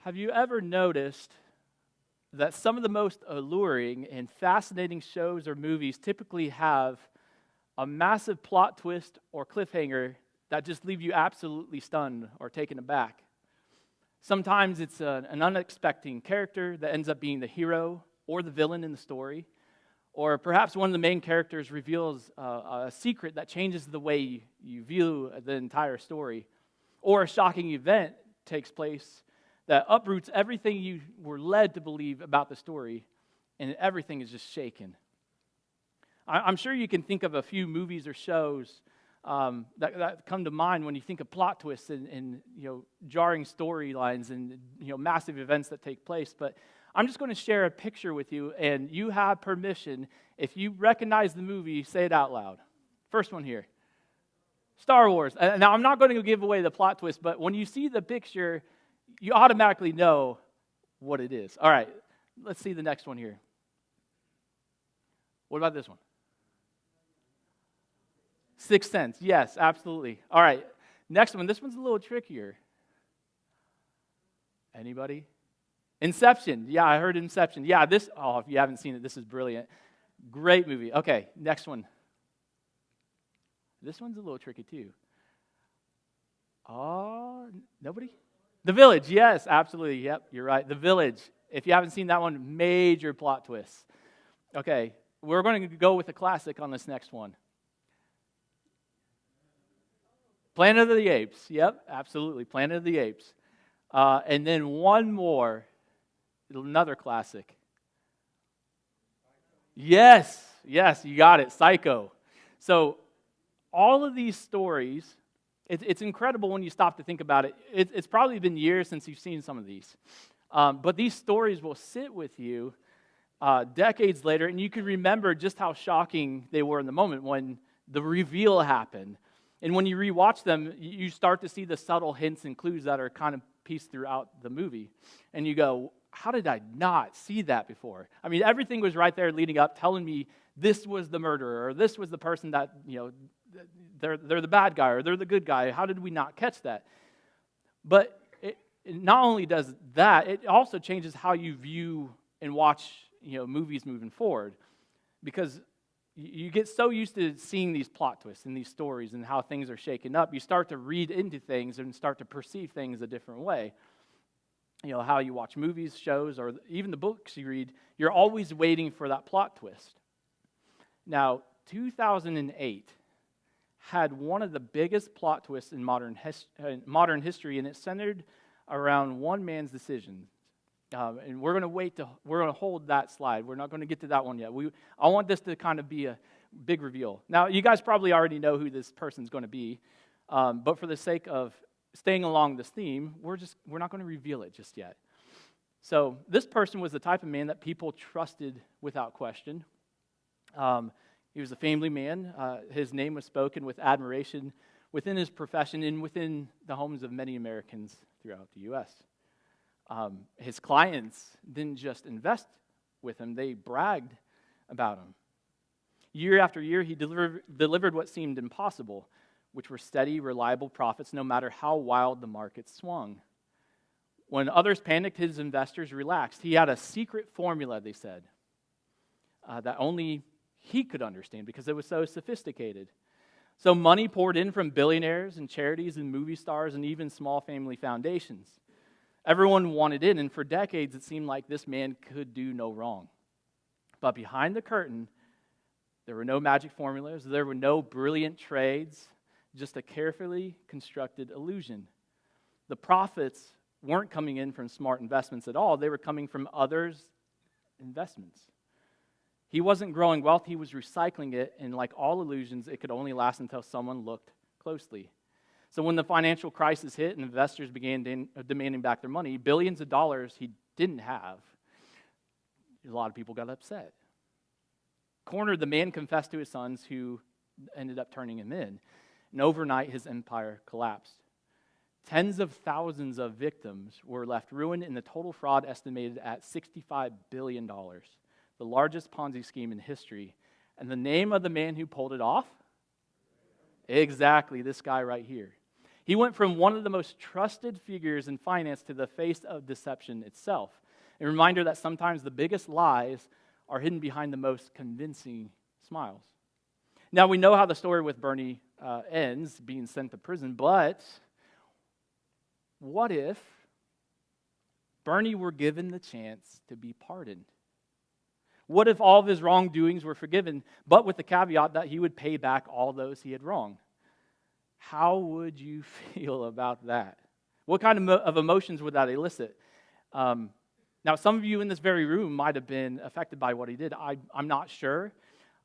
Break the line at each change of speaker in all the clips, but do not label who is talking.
Have you ever noticed that some of the most alluring and fascinating shows or movies typically have a massive plot twist or cliffhanger that just leave you absolutely stunned or taken aback? Sometimes it's an unexpected character that ends up being the hero or the villain in the story. Or perhaps one of the main characters reveals a secret that changes the way you view the entire story. Or a shocking event takes place that uproots everything you were led to believe about the story, and everything is just shaken. I'm sure you can think of a few movies or shows that come to mind when you think of plot twists and jarring storylines and massive events that take place. But I'm just going to share a picture with you, and you have permission. If you recognize the movie, say it out loud. First one here. Star Wars. Now, I'm not going to give away the plot twist, but when you see the picture, you automatically know what it is. All right, let's see the next one here. What about this one? Sixth Sense. Yes, absolutely. All right, next one. This one's a little trickier. Anybody? Inception. Yeah, I heard Inception. Yeah, if you haven't seen it, this is brilliant. Great movie. Okay, next one. This one's a little tricky too. Nobody? The Village. Yes, absolutely. Yep, you're right. The Village. If you haven't seen that one, major plot twist. Okay, we're going to go with a classic on this next one. Planet of the Apes. Yep, absolutely. Planet of the Apes. And then one more. Another classic. Yes, you got it. Psycho. So all of these stories, it's incredible when you stop to think about it. It's probably been years since you've seen some of these. But these stories will sit with you decades later, and you can remember just how shocking they were in the moment when the reveal happened. And when you rewatch them, you start to see the subtle hints and clues that are kind of pieced throughout the movie. And you go, how did I not see that before? I mean, everything was right there leading up, telling me this was the murderer, or this was the person that, they're the bad guy, or they're the good guy. How did we not catch that? But it not only does that, it also changes how you view and watch, movies moving forward. Because you get so used to seeing these plot twists and these stories and how things are shaken up, you start to read into things and start to perceive things a different way. How you watch movies, shows, or even the books you read, you're always waiting for that plot twist. Now, 2008 had one of the biggest plot twists in modern history, and it centered around one man's decision. And we're going to hold that slide. We're not going to get to that one yet. I want this to kind of be a big reveal. Now, you guys probably already know who this person's going to be, but for the sake of staying along this theme, we're not going to reveal it just yet. So this person was the type of man that people trusted without question. He was a family man. His name was spoken with admiration within his profession and within the homes of many Americans throughout the U.S. His clients didn't just invest with him, they bragged about him. Year after year, he delivered what seemed impossible, which were steady, reliable profits no matter how wild the market swung. When others panicked, his investors relaxed. He had a secret formula, they said, that only he could understand because it was so sophisticated. So money poured in from billionaires and charities and movie stars and even small family foundations. Everyone wanted in, and for decades it seemed like this man could do no wrong. But behind the curtain, there were no magic formulas, there were no brilliant trades, just a carefully constructed illusion. The profits weren't coming in from smart investments at all. They were coming from others' investments. He wasn't growing wealth, he was recycling it, and like all illusions, it could only last until someone looked closely. So when the financial crisis hit and investors began demanding back their money, billions of dollars he didn't have, a lot of people got upset. Cornered, the man confessed to his sons, who ended up turning him in. And overnight, his empire collapsed. Tens of thousands of victims were left ruined, and the total fraud estimated at $65 billion, the largest Ponzi scheme in history. And the name of the man who pulled it off? Exactly, this guy right here. He went from one of the most trusted figures in finance to the face of deception itself. A reminder that sometimes the biggest lies are hidden behind the most convincing smiles. Now, we know how the story with Bernie ends, being sent to prison, but what if Bernie were given the chance to be pardoned? What if all of his wrongdoings were forgiven, but with the caveat that he would pay back all those he had wronged? How would you feel about that? What kind of emotions would that elicit? Now, some of you in this very room might have been affected by what he did. I'm not sure.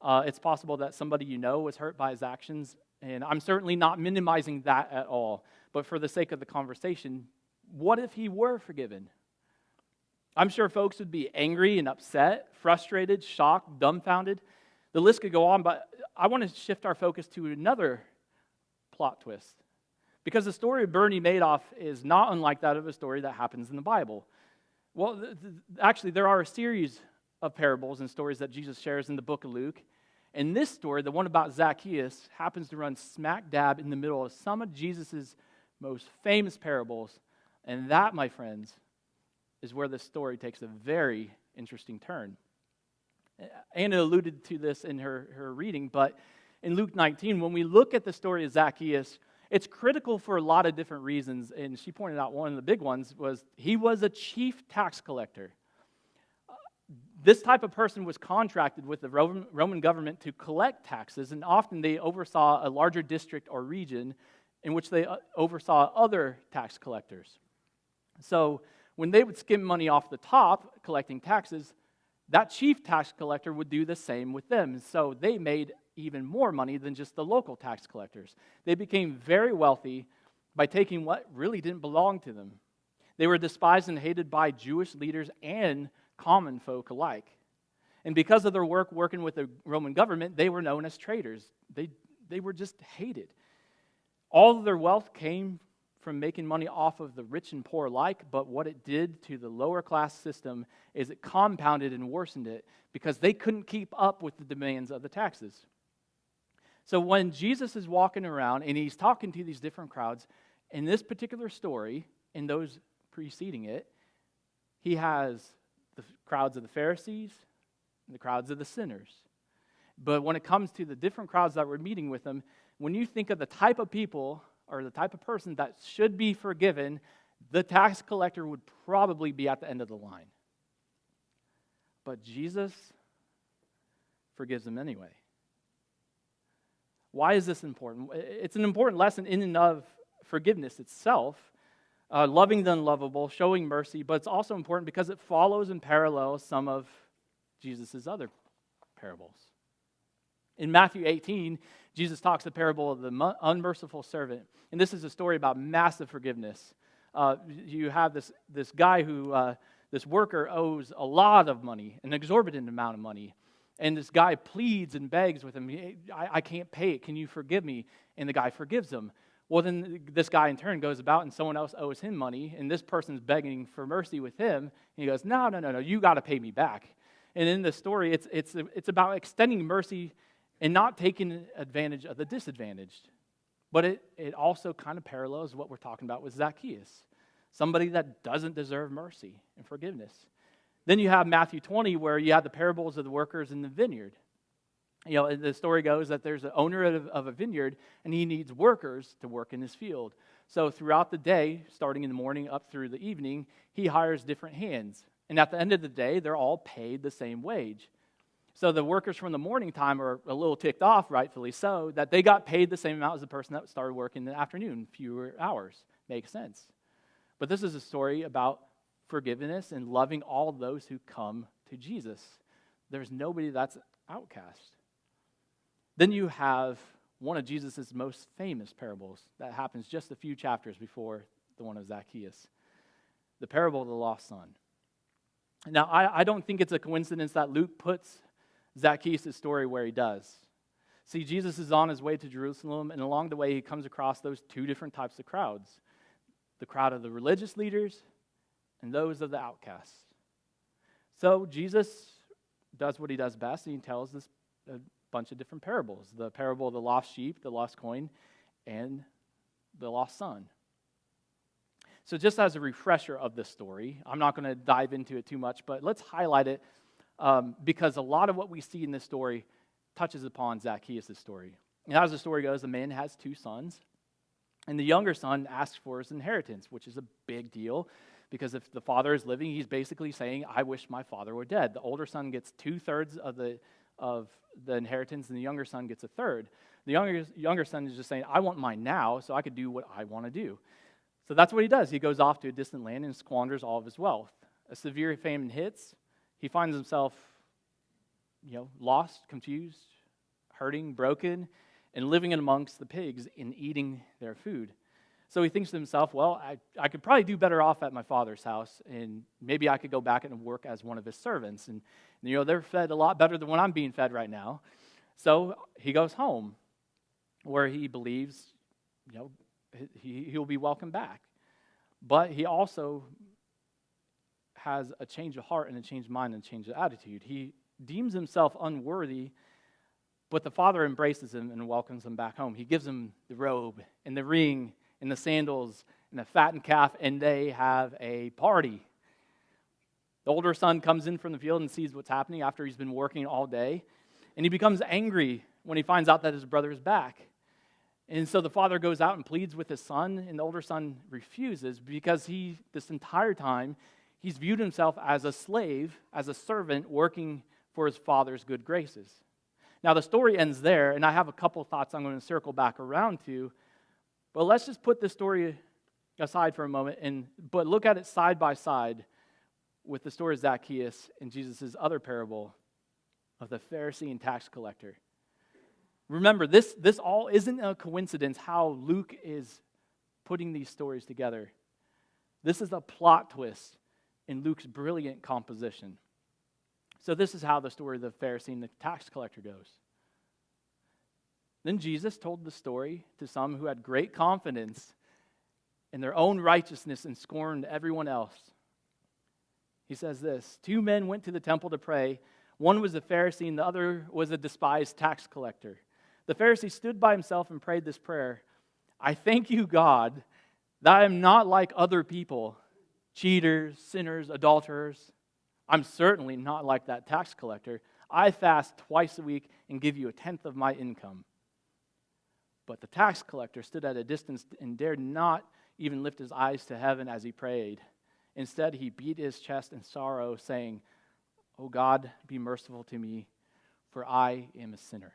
It's possible that somebody you know was hurt by his actions, and I'm certainly not minimizing that at all. But for the sake of the conversation, what if he were forgiven? I'm sure folks would be angry and upset, frustrated, shocked, dumbfounded. The list could go on, but I want to shift our focus to another plot twist. Because the story of Bernie Madoff is not unlike that of a story that happens in the Bible. Well, actually, there are a series of parables and stories that Jesus shares in the book of Luke. And this story, the one about Zacchaeus, happens to run smack dab in the middle of some of Jesus' most famous parables. And that, my friends, is where this story takes a very interesting turn. Anna alluded to this in her reading, but in Luke 19, when we look at the story of Zacchaeus, it's critical for a lot of different reasons, and she pointed out one of the big ones was he was a chief tax collector. This type of person was contracted with the Roman government to collect taxes, and often they oversaw a larger district or region in which they oversaw other tax collectors. So when they would skim money off the top, collecting taxes, that chief tax collector would do the same with them. So they made even more money than just the local tax collectors. They became very wealthy by taking what really didn't belong to them. They were despised and hated by Jewish leaders and common folk alike. And because of their work working with the Roman government, they were known as traitors. They were just hated. All of their wealth came from making money off of the rich and poor alike, but what it did to the lower class system is it compounded and worsened it because they couldn't keep up with the demands of the taxes. So when Jesus is walking around and he's talking to these different crowds, in this particular story, and those preceding it, he has the crowds of the Pharisees and the crowds of the sinners. But when it comes to the different crowds that were meeting with him, when you think of the type of people or the type of person that should be forgiven, the tax collector would probably be at the end of the line. But Jesus forgives them anyway. Why is this important? It's an important lesson in and of forgiveness itself, loving the unlovable, showing mercy, but it's also important because it follows and parallels some of Jesus' other parables. In Matthew 18, Jesus talks the parable of the unmerciful servant, and this is a story about massive forgiveness. You have this guy who, this worker owes a lot of money, an exorbitant amount of money, and this guy pleads and begs with him, I can't pay it, can you forgive me? And the guy forgives him. Well, then this guy in turn goes about and someone else owes him money, and this person's begging for mercy with him, and he goes, no, you got to pay me back. And in the story, it's about extending mercy and not taking advantage of the disadvantaged. But it also kind of parallels what we're talking about with Zacchaeus, somebody that doesn't deserve mercy and forgiveness. Then you have Matthew 20, where you have the parables of the workers in the vineyard. You know, the story goes that there's an owner of a vineyard, and he needs workers to work in his field. So throughout the day, starting in the morning up through the evening, he hires different hands. And at the end of the day, they're all paid the same wage. So the workers from the morning time are a little ticked off, rightfully so, that they got paid the same amount as the person that started working in the afternoon, fewer hours. Makes sense. But this is a story about forgiveness and loving all those who come to Jesus. There's nobody that's outcast. Then you have one of Jesus' most famous parables that happens just a few chapters before the one of Zacchaeus, the parable of the lost son. Now, I don't think it's a coincidence that Luke puts Zacchaeus' story where he does. See, Jesus is on his way to Jerusalem, and along the way he comes across those two different types of crowds, the crowd of the religious leaders and those of the outcasts. So Jesus does what he does best, and he tells this a bunch of different parables. The parable of the lost sheep, the lost coin, and the lost son. So just as a refresher of this story, I'm not going to dive into it too much, but let's highlight it because a lot of what we see in this story touches upon Zacchaeus' story. And as the story goes, the man has two sons, and the younger son asks for his inheritance, which is a big deal because if the father is living, he's basically saying, I wish my father were dead. The older son gets 2/3 of the inheritance, and the younger son gets 1/3. The younger son is just saying, I want mine now so I could do what I want to do. So that's what he does. He goes off to a distant land and squanders all of his wealth. A severe famine hits. He finds himself, lost, confused, hurting, broken, and living in amongst the pigs and eating their food. So he thinks to himself, well, I could probably do better off at my father's house, and maybe I could go back and work as one of his servants. And they're fed a lot better than what I'm being fed right now. So he goes home, where he believes, he'll be welcomed back. But he also has a change of heart and a change of mind and a change of attitude. He deems himself unworthy, but the father embraces him and welcomes him back home. He gives him the robe and the ring and the sandals and the fattened calf, and they have a party. The older son comes in from the field and sees what's happening after he's been working all day, and he becomes angry when he finds out that his brother is back. And so the father goes out and pleads with his son, and the older son refuses because this entire time, he's viewed himself as a slave, as a servant working for his father's good graces. Now, the story ends there, and I have a couple thoughts I'm going to circle back around to, but let's just put this story aside for a moment, but look at it side by side with the story of Zacchaeus and Jesus' other parable of the Pharisee and tax collector. Remember, this all isn't a coincidence how Luke is putting these stories together. This is a plot twist in Luke's brilliant composition. So this is how the story of the Pharisee and the tax collector goes. Then Jesus told the story to some who had great confidence in their own righteousness and scorned everyone else. He says this, 2 men went to the temple to pray. One was a Pharisee and the other was a despised tax collector. The Pharisee stood by himself and prayed this prayer, I thank you, God, that I am not like other people, cheaters, sinners, adulterers. I'm certainly not like that tax collector. I fast twice a week and give you 1/10 of my income. But the tax collector stood at a distance and dared not even lift his eyes to heaven as he prayed. Instead, he beat his chest in sorrow, saying, O God, be merciful to me, for I am a sinner.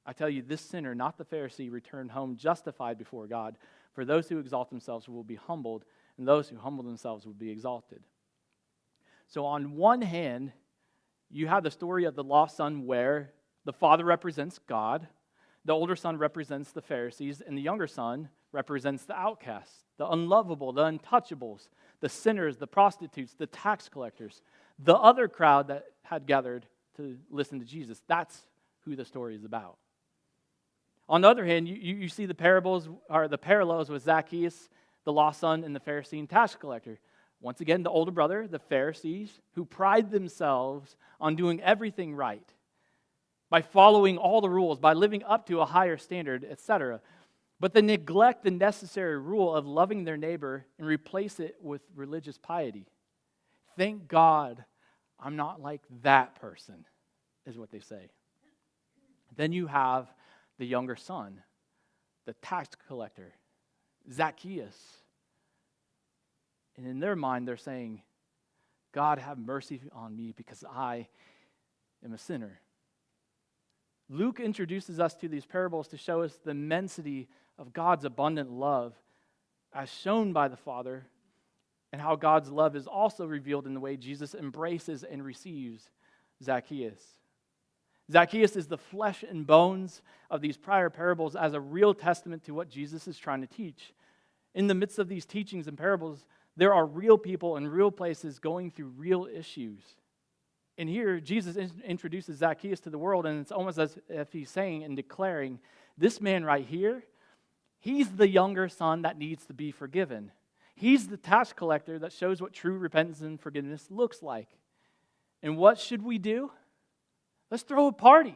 I tell you, this sinner, not the Pharisee, returned home justified before God. For those who exalt themselves will be humbled, and those who humble themselves will be exalted. So on one hand, you have the story of the lost son where the father represents God, the older son represents the Pharisees, and the younger son represents the outcasts, the unlovable, the untouchables, the sinners, the prostitutes, the tax collectors, the other crowd that had gathered to listen to Jesus. That's who the story is about. On the other hand, you see the parables or the parallels with Zacchaeus, the lost son, and the Pharisee and tax collector. Once again, the older brother, the Pharisees, who pride themselves on doing everything right, by following all the rules, by living up to a higher standard, etc. But they neglect the necessary rule of loving their neighbor and replace it with religious piety. Thank God I'm not like that person, is what they say. Then you have the younger son, the tax collector, Zacchaeus. And in their mind, they're saying, God, have mercy on me because I am a sinner. Luke introduces us to these parables to show us the immensity of God's abundant love as shown by the Father, and how God's love is also revealed in the way Jesus embraces and receives Zacchaeus. Zacchaeus is the flesh and bones of these prior parables as a real testament to what Jesus is trying to teach. In the midst of these teachings and parables, there are real people in real places going through real issues. And here, Jesus introduces Zacchaeus to the world, and it's almost as if he's saying and declaring, this man right here, he's the younger son that needs to be forgiven. He's the tax collector that shows what true repentance and forgiveness looks like. And what should we do? Let's throw a party.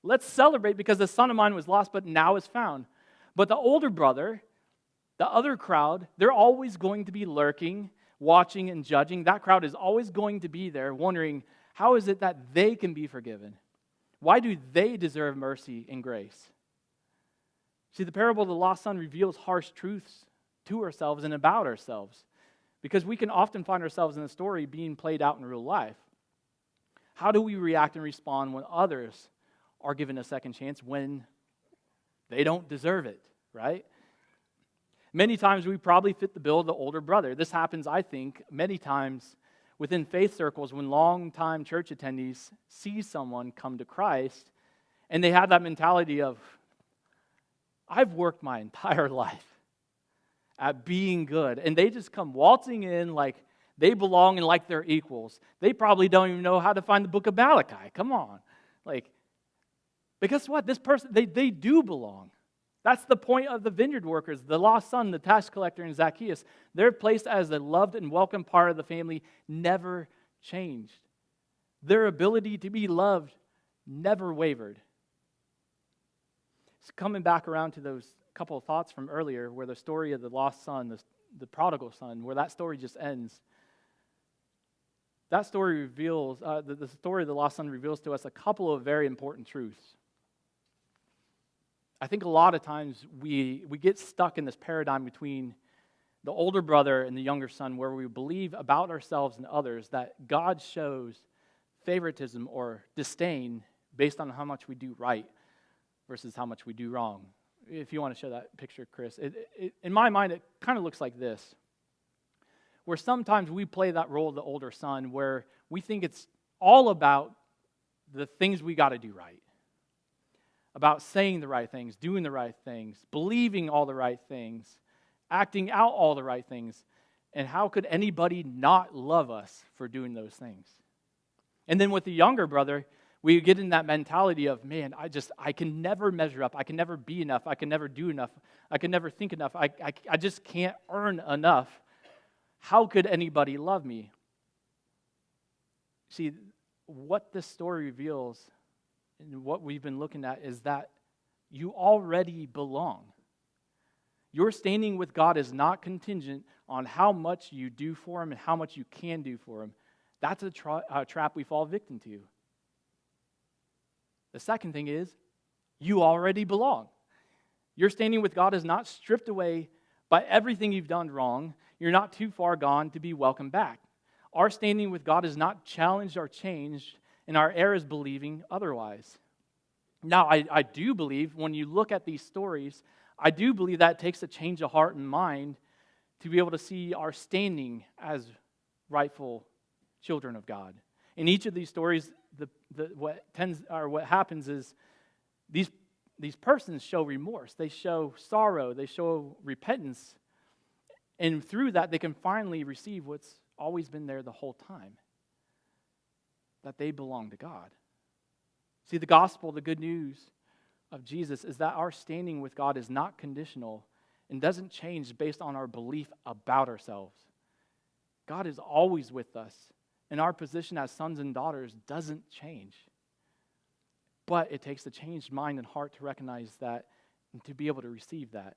Let's celebrate because the son of mine was lost but now is found. But the older brother, the other crowd, they're always going to be lurking, watching, and judging. That crowd is always going to be there wondering, how is it that they can be forgiven? Why do they deserve mercy and grace? See, the parable of the lost son reveals harsh truths to ourselves and about ourselves, because we can often find ourselves in a story being played out in real life. How do we react and respond when others are given a second chance when they don't deserve it, right? Many times we probably fit the bill of the older brother. This happens, I think, many times within faith circles when long-time church attendees see someone come to Christ and they have that mentality of, I've worked my entire life at being good, and they just come waltzing in like they belong and like they're equals. They probably don't even know how to find the book of Malachi. Come on. But guess what? This person, they do belong. That's the point of the vineyard workers, the lost son, the tax collector, and Zacchaeus. They're placed as a loved and welcome part of the family, never changed. Their ability to be loved never wavered. So coming back around to those couple of thoughts from earlier, where the story of the lost son, the prodigal son, where that story just ends. That story reveals, the story of the lost son reveals to us a couple of very important truths. I think a lot of times we get stuck in this paradigm between the older brother and the younger son, where we believe about ourselves and others that God shows favoritism or disdain based on how much we do right versus how much we do wrong. If you want to show that picture, Chris. In my mind, it kind of looks like this, where sometimes we play that role of the older son, where we think it's all about the things we got to do right, about saying the right things, doing the right things, believing all the right things, acting out all the right things, and how could anybody not love us for doing those things? And then with the younger brother, we get in that mentality of, man, I can never measure up. I can never be enough. I can never do enough. I can never think enough. I just can't earn enough. How could anybody love me? See, what this story reveals and what we've been looking at is that you already belong. Your standing with God is not contingent on how much you do for Him and how much you can do for Him. That's a trap we fall victim to. The second thing is, you already belong. Your standing with God is not stripped away by everything you've done wrong. You're not too far gone to be welcomed back. Our standing with God is not challenged or changed, and our error is believing otherwise. Now, I do believe when you look at these stories, I do believe that it takes a change of heart and mind to be able to see our standing as rightful children of God. In each of these stories, what happens is these persons show remorse, they show sorrow, they show repentance, and through that they can finally receive what's always been there the whole time, that they belong to God. See, the gospel, the good news of Jesus is that our standing with God is not conditional and doesn't change based on our belief about ourselves. God is always with us, and our position as sons and daughters doesn't change. But it takes a changed mind and heart to recognize that and to be able to receive that.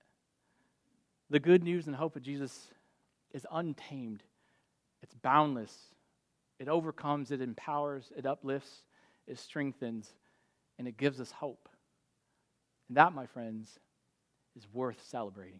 The good news and hope of Jesus is untamed. It's boundless. It overcomes, it empowers, it uplifts, it strengthens, and it gives us hope. And that, my friends, is worth celebrating.